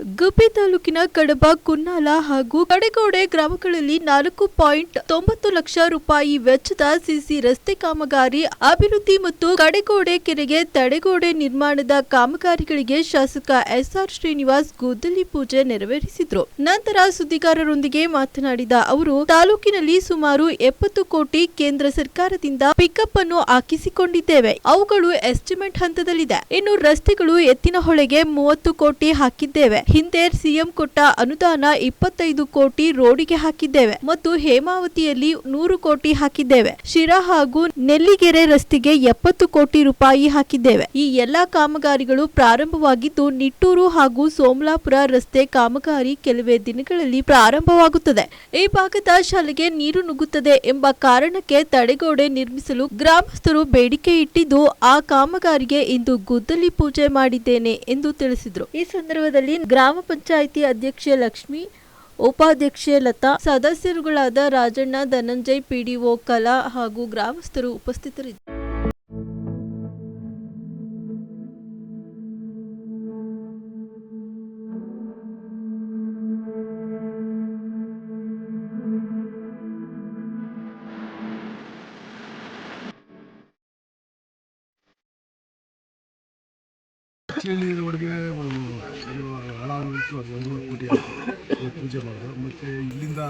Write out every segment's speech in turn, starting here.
ಗುಬ್ಬಿ ತಾಲೂಕಿನ ಕಡಬ, ಕುನ್ನಾಲ ಹಾಗೂ ಕಡೆಗೋಡೆ ಗ್ರಾಮಗಳಲ್ಲಿ 4.90 ಲಕ್ಷ ರೂಪಾಯಿ ವೆಚ್ಚದ ಸಿಸಿ ರಸ್ತೆ ಕಾಮಗಾರಿ ಅಭಿವೃದ್ಧಿ ಮತ್ತು ಕಡೆಗೋಡೆ ಕೆರೆಗೆ ತಡೆಗೋಡೆ ನಿರ್ಮಾಣದ ಕಾಮಗಾರಿಗಳಿಗೆ ಶಾಸಕ ಎಸ್ಆರ್ ಶ್ರೀನಿವಾಸ್ ಗುದ್ದಲಿ ಪೂಜೆ ನೆರವೇರಿಸಿದರು. ನಂತರ ಸುದ್ದಿಗಾರರೊಂದಿಗೆ ಮಾತನಾಡಿದ ಅವರು, ತಾಲೂಕಿನಲ್ಲಿ ಸುಮಾರು 70 ಕೋಟಿ ಕೇಂದ್ರ ಸರ್ಕಾರದಿಂದ ಪಿಕಪ್ ಅನ್ನು ಹಾಕಿಸಿಕೊಂಡಿದ್ದೇವೆ. ಅವುಗಳು ಎಸ್ಟಿಮೇಟ್ ಹಂತದಲ್ಲಿದೆ. ಇನ್ನು ರಸ್ತೆಗಳು ಎತ್ತಿನಹೊಳೆಗೆ 30 ಕೋಟಿ ಹಾಕಿದ್ದೇವೆ. ಹಿಂದೆ ಸಿಎಂ ಕೊಟ್ಟ ಅನುದಾನ 25 ಕೋಟಿ ರೋಡಿಗೆ ಹಾಕಿದ್ದೇವೆ ಮತ್ತು ಹೇಮಾವತಿಯಲ್ಲಿ 100 ಕೋಟಿ ಹಾಕಿದ್ದೇವೆ. ಶಿರಾ ಹಾಗೂ ನೆಲ್ಲಿಗೆರೆ ರಸ್ತೆಗೆ 70 ಕೋಟಿ ರೂಪಾಯಿ ಹಾಕಿದ್ದೇವೆ. ಈ ಎಲ್ಲಾ ಕಾಮಗಾರಿಗಳು ಪ್ರಾರಂಭವಾಗಿದ್ದು, ನಿಟ್ಟೂರು ಹಾಗೂ ಸೋಮಲಾಪುರ ರಸ್ತೆ ಕಾಮಗಾರಿ ಕೆಲವೇ ದಿನಗಳಲ್ಲಿ ಪ್ರಾರಂಭವಾಗುತ್ತದೆ. ಈ ಭಾಗದ ಶಾಲೆಗೆ ನೀರು ನುಗ್ಗುತ್ತದೆ ಎಂಬ ಕಾರಣಕ್ಕೆ ತಡೆಗೋಡೆ ನಿರ್ಮಿಸಲು ಗ್ರಾಮಸ್ಥರು ಬೇಡಿಕೆ ಇಟ್ಟಿದ್ದು, ಆ ಕಾಮಗಾರಿಗೆ ಇಂದು ಗುದ್ದಲಿ ಪೂಜೆ ಮಾಡಿದ್ದೇನೆ ಎಂದು ತಿಳಿಸಿದರು. ಈ ಸಂದರ್ಭದಲ್ಲಿ ಗ್ರಾಮ ಪಂಚಾಯಿತಿ ಅಧ್ಯಕ್ಷೆ ಲಕ್ಷ್ಮಿ, ಉಪಾಧ್ಯಕ್ಷೆ ಲತಾ, ಸದಸ್ಯರುಗಳಾದ ರಾಜಣ್ಣ, ಧನಂಜಯ್, ಪಿಡಿಒ ಕಲಾ ಹಾಗೂ ಗ್ರಾಮಸ್ಥರು ಉಪಸ್ಥಿತರಿದ್ದರು. ರೋಡ್ಗೆ ಹಣ ಇಟ್ಟು ಅದು 1 ಕೋಟಿ ಪೂಜೆ ಮಾಡೋದು. ಮತ್ತು ಇಲ್ಲಿಂದ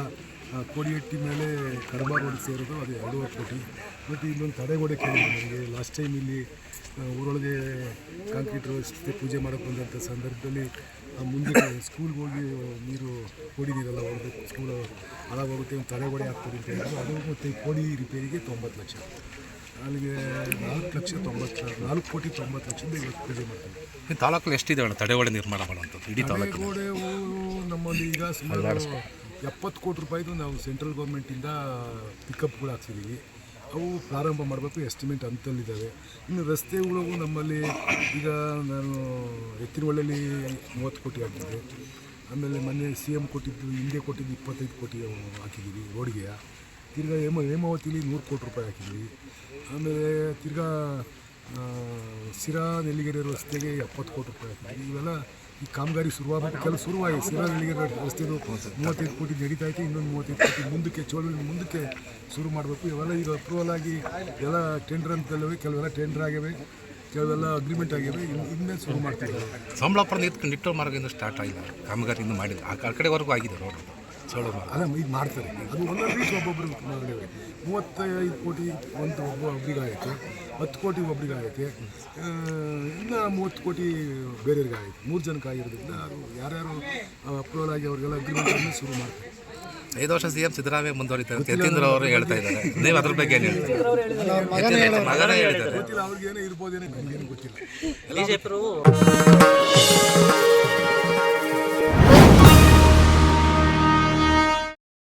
ಕೋಡಿಹಟ್ಟಿ ಮೇಲೆ ಕಡಬ ರೋಡ್ ಸೇರೋದು ಅದು 2.5 ಕೋಟಿ. ಮತ್ತು ಇಲ್ಲೊಂದು ತಡೆಗೋಡೆ ಕೇಳಿದೆ ನನಗೆ. ಲಾಸ್ಟ್ ಟೈಮ್ ಇಲ್ಲಿ ಊರೊಳಗೆ ಕಾಂಕ್ರೀಟ್ ರಸ್ತೆ ಪೂಜೆ ಮಾಡೋಕ್ಕೆ ಬಂದಂಥ ಸಂದರ್ಭದಲ್ಲಿ ಮುಂದೆ ಸ್ಕೂಲ್ಗೆ ಹೋಗಿ ನೀರು ಕೋಡಿ ನೀರೆಲ್ಲ ಹೋಗಬೇಕು, ಸ್ಕೂಲ್ ಹಾಳಾಗೋಗುತ್ತೆ, ಒಂದು ತಡೆಗೋಡೆ ಆಗ್ತದೆ ಅಂತ ಹೇಳಿದ್ರು. ಅದು ಮತ್ತು ಕೋಡಿ ರಿಪೇರಿಗೆ 90 ಲಕ್ಷ, ಅಲ್ಲಿಗೆ 4 ಕೋಟಿ 90 ಲಕ್ಷದಿಂದ ಇವತ್ತು ಪೂಜೆ ಮಾಡ್ತೀವಿ. ತಾಲೂಕಲ್ಲಿ ಎಷ್ಟಿದೆ ತಡೆಗೋಡೆ ನಿರ್ಮಾಣ ಮಾಡುವಂಥದ್ದು? ಇಡೀ ತಡೆಗೋಡೆ ನಮ್ಮಲ್ಲಿ ಈಗ ಸುಮಾರು 70 ಕೋಟಿ ರೂಪಾಯಿದು ನಾವು ಸೆಂಟ್ರಲ್ ಗೌರ್ಮೆಂಟಿಂದ ಪಿಕಪ್ಗಳು ಹಾಕ್ಸಿದ್ದೀವಿ. ಅವು ಪ್ರಾರಂಭ ಮಾಡಬೇಕು, ಎಸ್ಟಿಮೇಟ್ ಹಂತದಲ್ಲಿದ್ದಾವೆ. ಇನ್ನು ರಸ್ತೆಗಳು ನಮ್ಮಲ್ಲಿ ಈಗ ನಾನು ಎತ್ತಿನಹೊಳೆಯಲ್ಲಿ 30 ಕೋಟಿ ಹಾಕಿದ್ದೆ. ಆಮೇಲೆ ಮೊನ್ನೆ CM ಕೊಟ್ಟಿದ್ದು, ಹಿಂದೆ ಕೊಟ್ಟಿದ್ದು 25 ಕೋಟಿ ಹಾಕಿದ್ದೀವಿ ರೋಡ್ಗೆ. ತಿರ್ಗಾ ಹೇಮಾವತಿಲಿ 100 ಕೋಟಿ ರೂಪಾಯಿ ಹಾಕಿದ್ವಿ. ಆಮೇಲೆ ತಿರ್ಗಾ ಶಿರಾ ನೆಲ್ಲಿಗೆರೆ ರಸ್ತೆಗೆ 70 ಕೋಟಿ ರೂಪಾಯಿ ಹಾಕಿದ್ವಿ. ಇವೆಲ್ಲ ಈ ಕಾಮಗಾರಿ ಶುರುವಾಗಬೇಕು, ಕೆಲವು ಶುರುವಾಗಿದೆ. ಶಿರಾ ನೆಲ್ಲಿಗೆರೆ ರಸ್ತೆದು 35 ಕೋಟಿ ನಡೀತಾ ಐತೆ, ಇನ್ನೊಂದು 35 ಕೋಟಿ ಮುಂದಕ್ಕೆ ಚೋಳಲ್ಲಿ ಮುಂದಕ್ಕೆ ಶುರು ಮಾಡಬೇಕು. ಇವೆಲ್ಲ ಈಗ ಅಪ್ರೂವಲ್ ಆಗಿ ಎಲ್ಲ ಟೆಂಡರ್ ಅಂತಲ್ಲವೆ, ಕೆಲವೆಲ್ಲ ಟೆಂಡರ್ ಆಗಿವೆ, ಕೆಲವೆಲ್ಲ ಅಗ್ರಿಮೆಂಟ್ ಆಗಿವೆ. ಇನ್ನೇ ಶುರು ಮಾಡ್ತಿದ್ದಾರೆ. ಸೋಮಲಾಪುರ ನಿಟ್ಟೂರು ಮಾರ್ಗದಿಂದ ಸ್ಟಾರ್ಟ್ ಆಗಿದೆ ಕಾಮಗಾರಿ, ಇನ್ನೂ ಮಾಡಿಲ್ಲ. ಆ ಕಡೆವರೆಗೂ ಆಗಿದೆ ರೋಡ್. ಅಲ್ಲ, ಈಗ ಮಾಡ್ತಾರೆ. ಅದು ಒಂದೊಂದು ರೀತಿ ಒಬ್ಬೊಬ್ಬರು ಮಾಡಿವೆ. 35 ಕೋಟಿ ಒಬ್ಬರಿಗೆ ಆಗೈತೆ, 10 ಕೋಟಿ ಒಬ್ಬರಿಗೆ ಆಗೈತೆ, ಇನ್ನು 30 ಕೋಟಿ ಬೇರೆಯವ್ರಿಗೆ ಆಗೈತೆ. 3 ಜನಕ್ಕೆ ಆಗಿರೋದ್ರಿಂದ ಅದು ಯಾರ್ಯಾರು ಅಪ್ರೂವಲ್ ಆಗಿ ಅವ್ರಿಗೆಲ್ಲ ಅಗ್ರಿಮೆಂಟನ್ನು ಶುರು ಮಾಡ್ತಾರೆ. 5 ವರ್ಷ CM ಸಿದ್ದರಾಮಯ್ಯ ಮುಂದುವರಿತಾರೆ ಯತೀಂದ್ರ ಅವರು ಹೇಳ್ತಾ ಇದ್ದಾರೆ. ನೀವು ಅದ್ರ ಬಗ್ಗೆ ಏನು ಹೇಳ್ತೀರಿ? ಗೊತ್ತಿಲ್ಲ, ಅವ್ರಿಗೇನೋ ಇರ್ಬೋದೇನೋ, ನನಗೇನು ಗೊತ್ತಿಲ್ಲ.